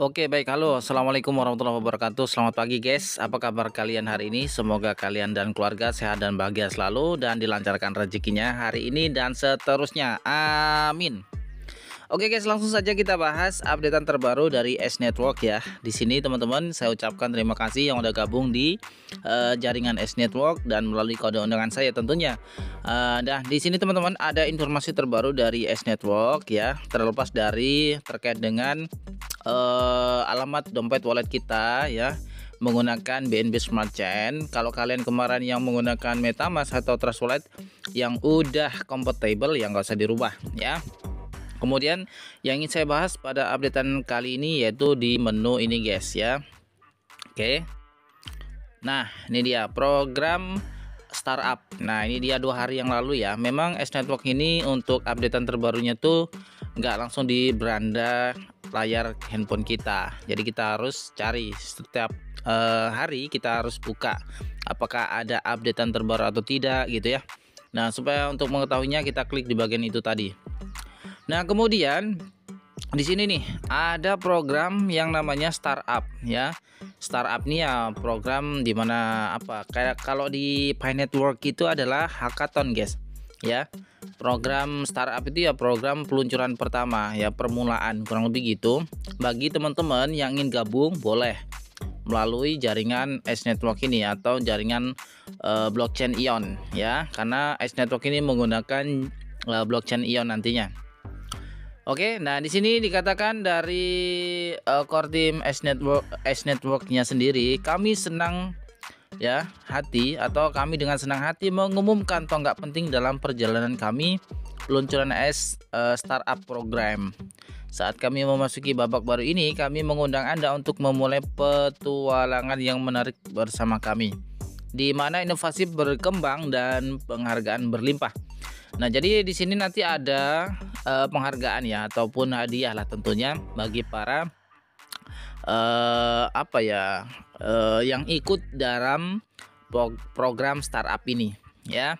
Oke, baik. Halo, assalamualaikum warahmatullahi wabarakatuh. Selamat pagi, guys. Apa kabar kalian hari ini? Semoga kalian dan keluarga sehat dan bahagia selalu dan dilancarkan rezekinya hari ini dan seterusnya. Amin. Oke, guys, langsung saja kita bahas updatean terbaru dari S Network ya. Di sini teman-teman, saya ucapkan terima kasih yang udah gabung di jaringan S Network dan melalui kode undangan saya tentunya. Nah, di sini teman-teman ada informasi terbaru dari S Network ya, terlepas dari terkait dengan alamat dompet wallet kita ya, menggunakan BNB Smart Chain. Kalau kalian kemarin yang menggunakan MetaMask atau Trust Wallet yang udah compatible ya nggak usah dirubah ya. Kemudian yang ingin saya bahas pada updatean kali ini yaitu di menu ini, guys ya. Oke. Nah, ini dia program startup. Nah, ini dia 2 hari yang lalu ya. Memang S Network ini untuk updatean terbarunya tuh nggak langsung di beranda layar handphone kita. Jadi kita harus cari setiap hari, kita harus buka apakah ada updatean terbaru atau tidak gitu ya. Nah, supaya untuk mengetahuinya kita klik di bagian itu tadi. Nah, kemudian di sini nih ada program yang namanya startup ya. Startup nih ya program dimana apa kayak kalau di Pi Network itu adalah hackathon, guys ya. Program startup itu ya program peluncuran pertama ya, permulaan kurang lebih gitu. Bagi teman-teman yang ingin gabung boleh melalui jaringan S Network ini atau jaringan blockchain Ion ya, karena S Network ini menggunakan blockchain Ion nantinya. Oke, nah di sini dikatakan dari core team S Networknya sendiri, kami senang ya hati atau kami dengan senang hati mengumumkan tonggak penting dalam perjalanan kami peluncuran startup program. Saat kami memasuki babak baru ini, kami mengundang Anda untuk memulai petualangan yang menarik bersama kami, di mana inovasi berkembang dan penghargaan berlimpah. Nah, jadi di sini nanti ada penghargaan ya ataupun hadiah lah tentunya bagi para yang ikut dalam program startup ini ya.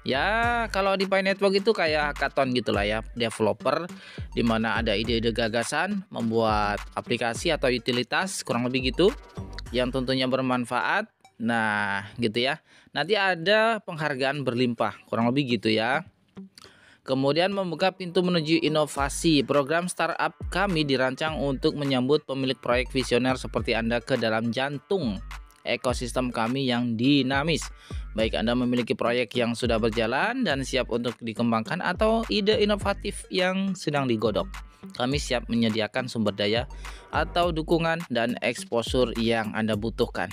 Ya, kalau di Pi Network itu kayak hackathon gitulah ya, developer di mana ada ide-ide gagasan membuat aplikasi atau utilitas kurang lebih gitu yang tentunya bermanfaat. Nah, gitu ya. Nanti ada penghargaan berlimpah kurang lebih gitu ya. Kemudian membuka pintu menuju inovasi. Program startup kami dirancang untuk menyambut pemilik proyek visioner seperti Anda ke dalam jantung ekosistem kami yang dinamis. Baik Anda memiliki proyek yang sudah berjalan dan siap untuk dikembangkan atau ide inovatif yang sedang digodok, kami siap menyediakan sumber daya atau dukungan dan exposure yang Anda butuhkan.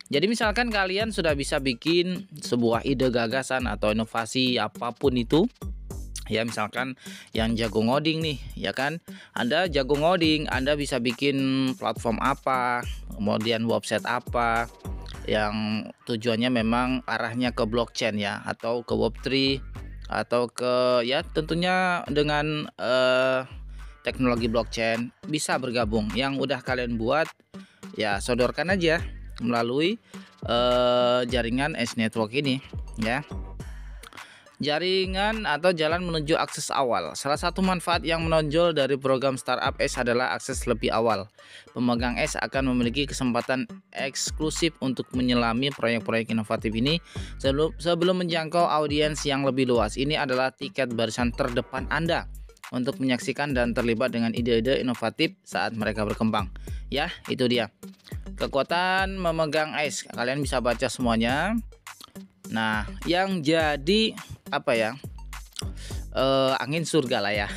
Jadi misalkan kalian sudah bisa bikin sebuah ide gagasan atau inovasi apapun itu ya, misalkan yang jago ngoding nih ya kan, Anda jago ngoding, Anda bisa bikin platform apa, kemudian website apa yang tujuannya memang arahnya ke blockchain ya, atau ke Web3 atau ke ya tentunya dengan teknologi blockchain, bisa bergabung. Yang udah kalian buat ya sodorkan aja melalui jaringan S Network ini ya. Jaringan atau jalan menuju akses awal. Salah satu manfaat yang menonjol dari program startup S adalah akses lebih awal. Pemegang S akan memiliki kesempatan eksklusif untuk menyelami proyek-proyek inovatif ini sebelum menjangkau audiens yang lebih luas. Ini adalah tiket barisan terdepan Anda untuk menyaksikan dan terlibat dengan ide-ide inovatif saat mereka berkembang. Ya, itu dia. Kekuatan memegang S. Kalian bisa baca semuanya. Nah, yang jadi apa ya? Angin surga lah ya.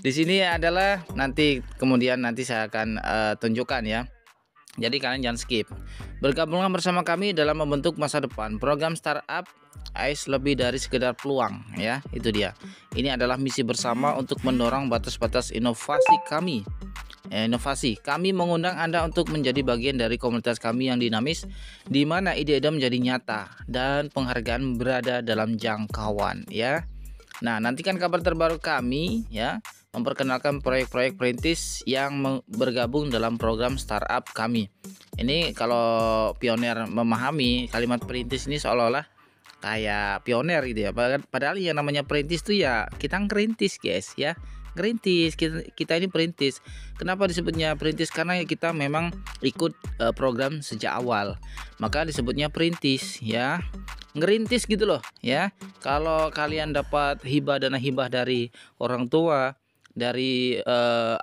Di sini adalah kemudian nanti saya akan tunjukkan ya. Jadi kalian jangan skip. Bergabunglah bersama kami dalam membentuk masa depan. Program startup AIS lebih dari sekedar peluang ya, itu dia. Ini adalah misi bersama untuk mendorong batas-batas inovasi kami. Kami mengundang Anda untuk menjadi bagian dari komunitas kami yang dinamis, di mana ide-ide menjadi nyata dan penghargaan berada dalam jangkauan ya. Nah, nantikan kabar terbaru kami ya, memperkenalkan proyek-proyek perintis yang bergabung dalam program startup kami. Ini kalau pioner memahami kalimat perintis ini seolah-olah kayak pioner gitu ya. Padahal yang namanya perintis tuh ya kita ngerintis, guys ya. Ngerintis, kita ini perintis. Kenapa disebutnya perintis? Karena kita memang ikut program sejak awal, maka disebutnya perintis ya. Ngerintis gitu loh ya. Kalau kalian dapat dana hibah dari orang tua, dari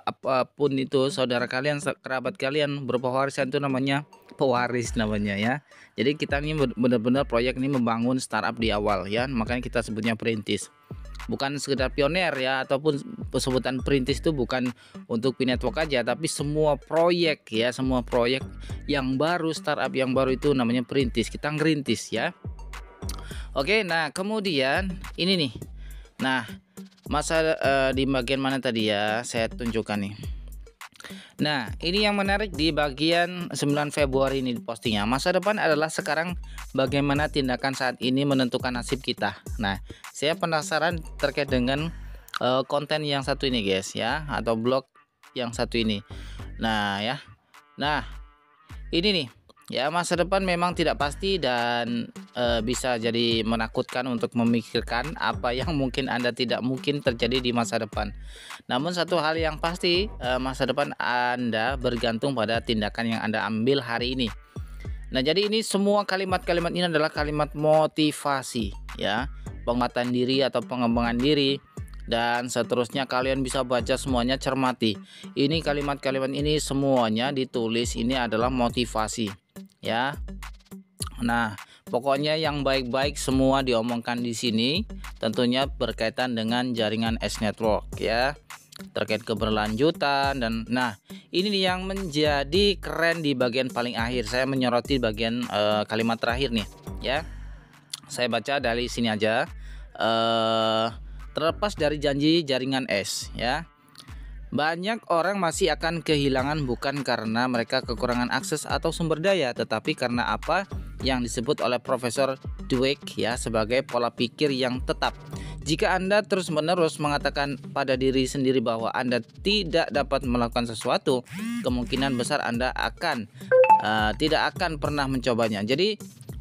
apapun itu, saudara kalian, kerabat kalian berupa warisan, itu namanya pewaris namanya ya. Jadi kita ini benar-benar proyek ini membangun startup di awal ya, makanya kita sebutnya perintis. Bukan sekedar pioner ya, ataupun sebutan perintis itu bukan untuk P-Network aja, tapi semua proyek ya, semua proyek yang baru, startup yang baru itu namanya perintis. Kita ngerintis ya. Oke, nah kemudian ini nih. Nah, di bagian mana tadi ya? Saya tunjukkan nih. Nah, ini yang menarik di bagian 9 Februari ini postingnya. Masa depan adalah sekarang, bagaimana tindakan saat ini menentukan nasib kita. Nah, saya penasaran terkait dengan konten yang satu ini guys ya, atau blog yang satu ini. Nah ya, nah ini nih ya, masa depan memang tidak pasti dan bisa jadi menakutkan untuk memikirkan apa yang mungkin Anda tidak mungkin terjadi di masa depan. Namun satu hal yang pasti, masa depan Anda bergantung pada tindakan yang Anda ambil hari ini. Nah, jadi ini semua kalimat-kalimat ini adalah kalimat motivasi ya, penguatan diri atau pengembangan diri, dan seterusnya. Kalian bisa baca semuanya, cermati. Ini kalimat-kalimat ini semuanya ditulis, ini adalah motivasi ya. Nah, pokoknya yang baik-baik semua diomongkan di sini, tentunya berkaitan dengan jaringan S-Network ya, terkait keberlanjutan. Dan nah, ini nih yang menjadi keren di bagian paling akhir. Saya menyoroti bagian kalimat terakhir nih ya. Saya baca dari sini aja. Terlepas dari janji jaringan S ya, banyak orang masih akan kehilangan bukan karena mereka kekurangan akses atau sumber daya, tetapi karena apa yang disebut oleh Profesor Dweck ya sebagai pola pikir yang tetap. Jika Anda terus-menerus mengatakan pada diri sendiri bahwa Anda tidak dapat melakukan sesuatu, kemungkinan besar Anda tidak akan pernah mencobanya. Jadi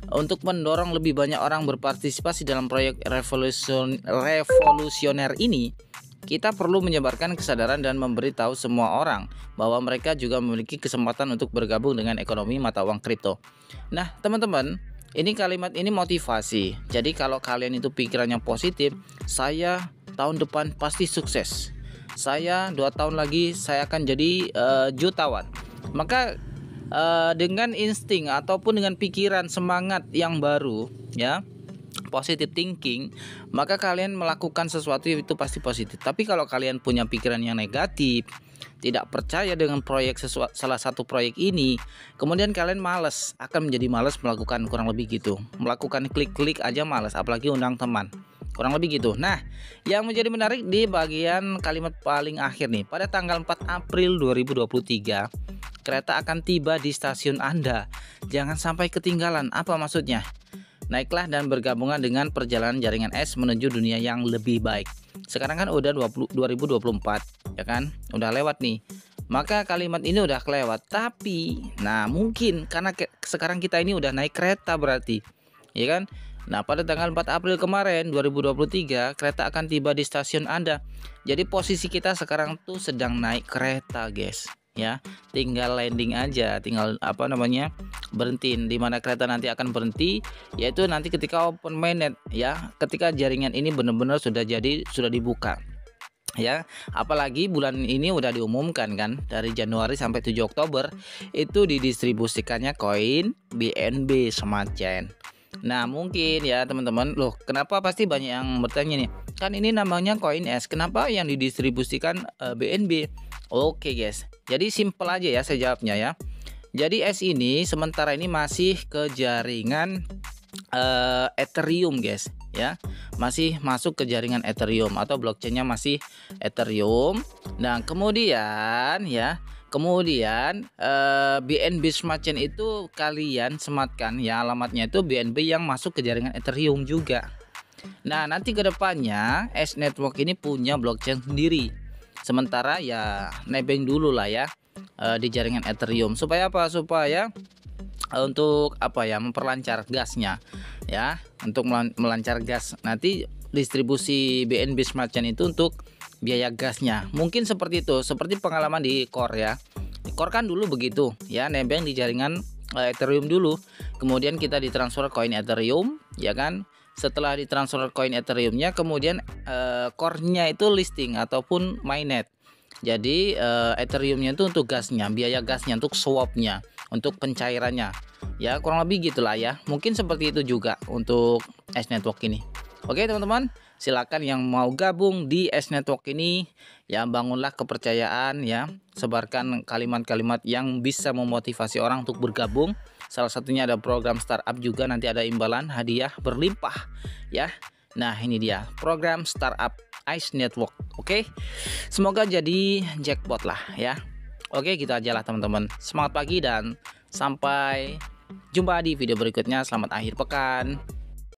untuk mendorong lebih banyak orang berpartisipasi dalam proyek revolusioner ini, kita perlu menyebarkan kesadaran dan memberitahu semua orang bahwa mereka juga memiliki kesempatan untuk bergabung dengan ekonomi mata uang kripto. Nah, teman-teman, ini kalimat ini motivasi. Jadi kalau kalian itu pikirannya positif, saya tahun depan pasti sukses. Saya 2 tahun lagi saya akan jadi jutawan. Maka dengan insting ataupun dengan pikiran semangat yang baru ya, positive thinking, maka kalian melakukan sesuatu itu pasti positif. Tapi kalau kalian punya pikiran yang negatif, tidak percaya dengan salah satu proyek ini, kemudian kalian akan menjadi malas melakukan, kurang lebih gitu. Melakukan klik-klik aja malas, apalagi undang teman, kurang lebih gitu. Nah, yang menjadi menarik di bagian kalimat paling akhir nih, pada tanggal 4 April 2023 kereta akan tiba di stasiun Anda. Jangan sampai ketinggalan. Apa maksudnya? Naiklah dan bergabungan dengan perjalanan jaringan S menuju dunia yang lebih baik. Sekarang kan udah 2024 ya kan, udah lewat nih. Maka kalimat ini udah kelewat. Tapi nah mungkin karena sekarang kita ini udah naik kereta berarti, ya kan. Nah, pada tanggal 4 April kemarin 2023 kereta akan tiba di stasiun Anda. Jadi posisi kita sekarang tuh sedang naik kereta guys ya, tinggal landing aja, tinggal berhentiin. Di mana kereta nanti akan berhenti, yaitu nanti ketika open mainnet ya, ketika jaringan ini benar-benar sudah dibuka ya. Apalagi bulan ini udah diumumkan kan, dari Januari sampai 7 Oktober itu didistribusikannya koin BNB Smart Chain. Nah, mungkin ya teman-teman, loh kenapa, pasti banyak yang bertanya nih, kan ini namanya koin S, kenapa yang didistribusikan BNB? Oke guys, jadi simple aja ya saya jawabnya ya. Jadi S ini sementara ini masih ke jaringan Ethereum guys ya, masih masuk ke jaringan Ethereum atau blockchainnya masih Ethereum. Nah kemudian BNB Smart Chain itu kalian sematkan ya, alamatnya itu BNB yang masuk ke jaringan Ethereum juga. Nah nanti kedepannya S-Network ini punya blockchain sendiri, sementara ya nebeng dulu lah ya di jaringan Ethereum. Supaya apa? Supaya untuk memperlancar gasnya ya, untuk melancar gas. Nanti distribusi BNB Smart Chain itu untuk biaya gasnya. Mungkin seperti itu, seperti pengalaman di Core ya. Di Core kan dulu begitu ya, nebeng di jaringan Ethereum dulu. Kemudian kita ditransfer koin Ethereum, ya kan? Setelah ditransfer koin Ethereumnya, kemudian core-nya itu listing ataupun mainnet. Jadi Ethereumnya itu untuk gasnya, biaya gasnya, untuk swapnya, untuk pencairannya. Ya kurang lebih gitulah ya. Mungkin seperti itu juga untuk S Network ini. Oke teman-teman, silakan yang mau gabung di S Network ini ya, bangunlah kepercayaan ya, sebarkan kalimat-kalimat yang bisa memotivasi orang untuk bergabung. Salah satunya ada program startup juga, nanti ada imbalan hadiah berlimpah ya. Nah ini dia program startup Ice Network. Oke, semoga jadi jackpot lah ya. Oke, gitu aja lah teman-teman. Semangat pagi dan sampai jumpa di video berikutnya. Selamat akhir pekan.